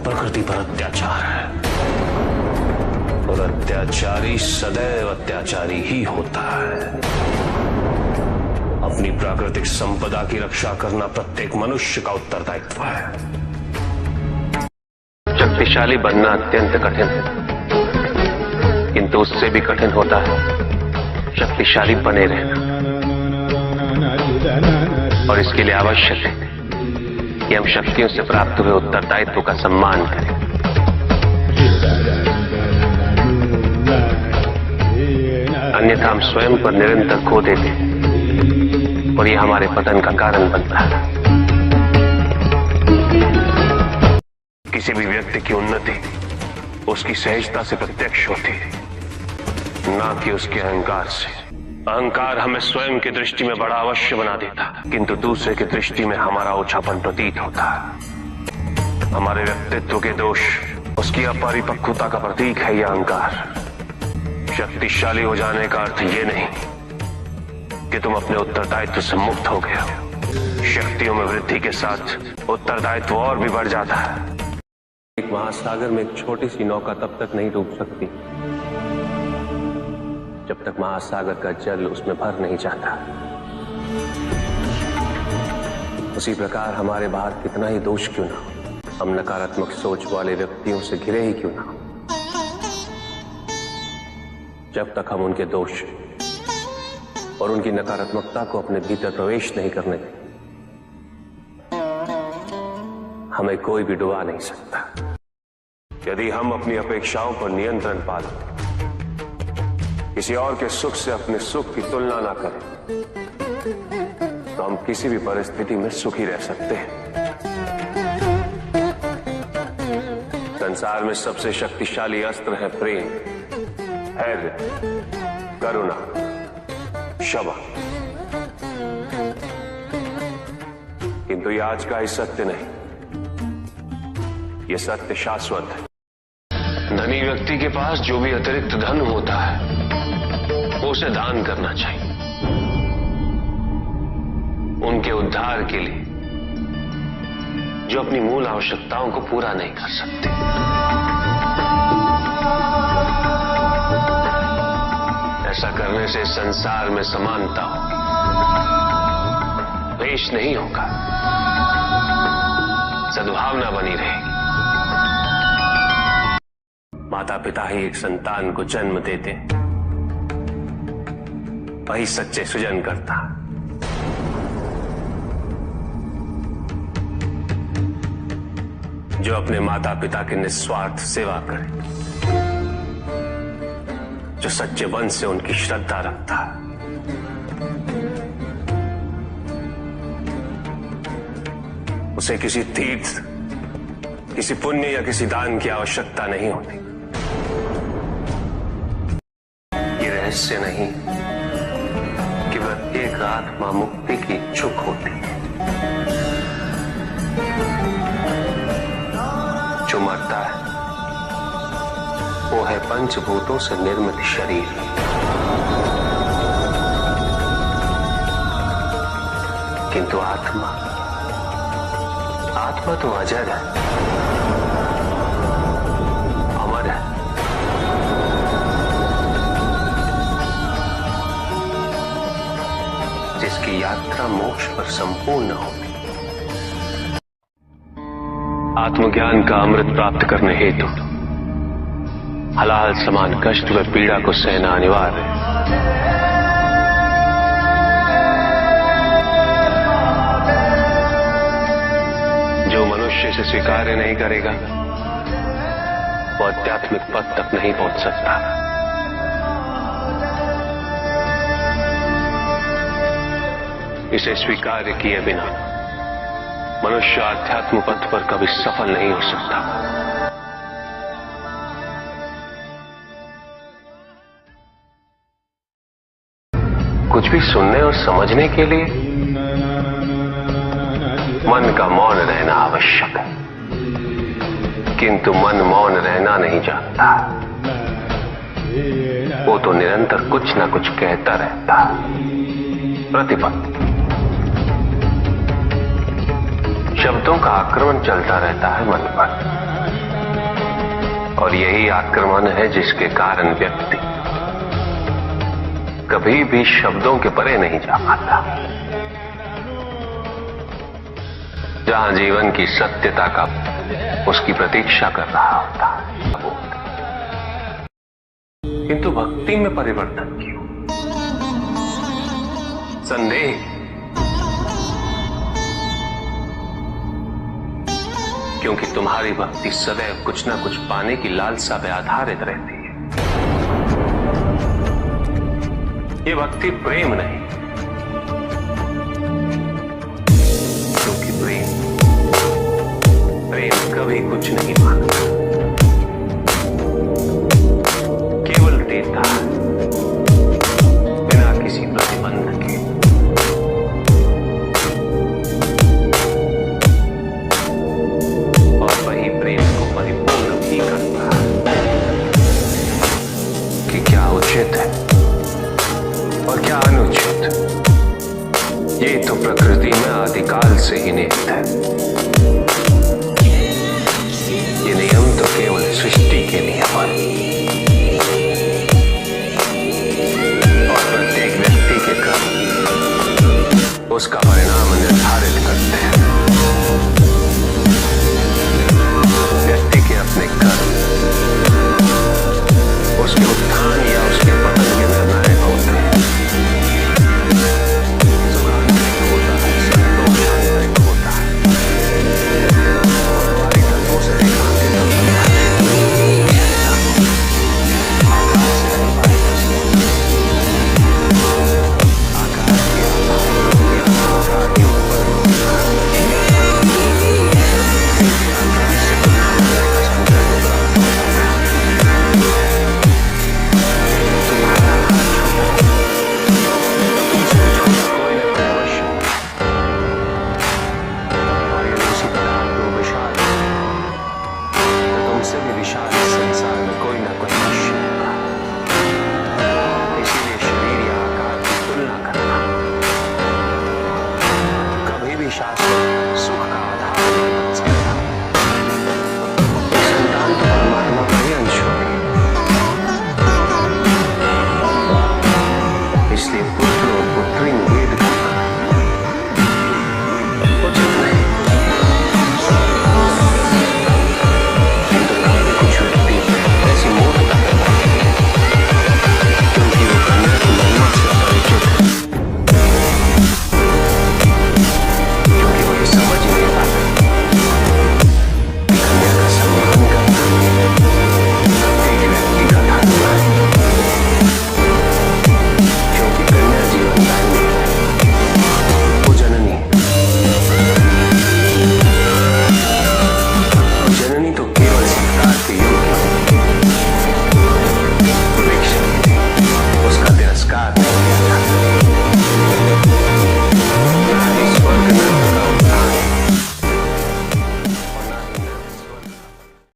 प्रकृति पर अत्याचार है और अत्याचारी सदैव अत्याचारी ही होता है। अपनी प्राकृतिक संपदा की रक्षा करना प्रत्येक मनुष्य का उत्तरदायित्व है। शक्तिशाली बनना अत्यंत कठिन है, किंतु उससे भी कठिन होता है शक्तिशाली बने रहना। और इसके लिए आवश्यक है कि हम शक्तियों से प्राप्त हुए उत्तरदायित्व का सम्मान करें। अन्यथा हम स्वयं पर निरंतर खो देते हैं और यह हमारे पतन का कारण बनता है। किसी भी व्यक्ति की उन्नति उसकी सहजता से प्रत्यक्ष होती है, ना कि उसके अहंकार से। अहंकार हमें स्वयं की दृष्टि में बड़ा अवश्य बना देता है, किंतु दूसरे की दृष्टि में हमारा ओछापन प्रतीत होता है। हमारे व्यक्तित्व के दोष उसकी अपरिपक्वता का प्रतीक है यह अहंकार। शक्तिशाली हो जाने का अर्थ ये नहीं कि तुम अपने उत्तरदायित्व से मुक्त हो गए हो। शक्तियों में वृद्धि के साथ उत्तरदायित्व और भी बढ़ जाता है। एक महासागर में एक छोटी सी नौका तब तक नहीं डूब सकती जब तक महासागर का जल उसमें भर नहीं जाता। उसी प्रकार हमारे बाहर कितना ही दोष क्यों ना हो, हम नकारात्मक सोच वाले व्यक्तियों से घिरे ही क्यों ना हो, जब तक हम उनके दोष और उनकी नकारात्मकता को अपने भीतर प्रवेश नहीं करने दें, हमें कोई भी डुबा नहीं सकता। यदि हम अपनी अपेक्षाओं पर नियंत्रण पालें, किसी और के सुख से अपने सुख की तुलना ना करें, तो हम किसी भी परिस्थिति में सुखी रह सकते हैं। संसार में सबसे शक्तिशाली अस्त्र है प्रेम, धैर्य, करुणा, क्षमा। किंतु ये आज का ही सत्य नहीं, ये सत्य शाश्वत है। धनी व्यक्ति के पास जो भी अतिरिक्त धन होता है वो उसे दान करना चाहिए, उनके उद्धार के लिए जो अपनी मूल आवश्यकताओं को पूरा नहीं कर सकते। ऐसा करने से संसार में समानता होगी, द्वेष नहीं होगा, सद्भावना बनी रहेगी। माता पिता ही एक संतान को जन्म देते, वही सच्चे सृजन करता। जो अपने माता पिता की निस्वार्थ सेवा करे, जो सच्चे मन से उनकी श्रद्धा रखता है, उसे किसी तीर्थ, किसी पुण्य या किसी दान की आवश्यकता नहीं होती। ये रहस्य नहीं कि प्रत्येक आत्मा मुक्ति की इच्छुक होती। जो मरता है वो है पंचभूतों से निर्मित शरीर, किंतु आत्मा तो अजर है, अमर है। जिसकी यात्रा मोक्ष पर संपूर्ण होती। आत्मज्ञान का अमृत प्राप्त करने हेतु हलाल समान कष्ट व पीड़ा को सहना अनिवार्य है। जो मनुष्य से स्वीकार्य नहीं करेगा वो आध्यात्मिक पद तक नहीं पहुंच सकता। इसे स्वीकार्य किए बिना मनुष्य आध्यात्म पथ पर कभी सफल नहीं हो सकता। कुछ भी सुनने और समझने के लिए मन का मौन रहना आवश्यक है, किंतु मन मौन रहना नहीं जानता। वो तो निरंतर कुछ ना कुछ कहता रहता है। प्रतिपद शब्दों का आक्रमण चलता रहता है मन पर। और यही आक्रमण है जिसके कारण व्यक्ति कभी भी शब्दों के परे नहीं जा पाता। जहां जीवन की सत्यता का उसकी प्रतीक्षा कर रहा होता, किंतु भक्ति में परिवर्तन क्यों? संदेह, क्योंकि तुम्हारी भक्ति सदैव कुछ ना कुछ पाने की लालसा पे आधारित रहती है। ये भक्ति प्रेम नहीं, क्योंकि प्रेम कभी कुछ नहीं मांगता, केवल देता है बिना किसी प्रतिबंध के। और वही प्रेम को परिपूर्ण भी करता है कि क्या उचित है और क्या अनुचित, ये तो प्रकृति में आदिकाल से ही निहित है। ये नियम तो केवल सृष्टि के नियम है और प्रत्येक व्यक्ति के कर्म उसका परिणाम निर्धारित करते हैं। व्यक्ति के अपने कर्म उसके उत्थान या उसके पतन के निर्णायक होते हैं। सुखांतरिक होता है, संतोषांतरिक होता है। हमारी तत्वों से रेखांकित होता है। आकाश से हमारे आकाश के आकार के ऊपर तुमसे भी विशाल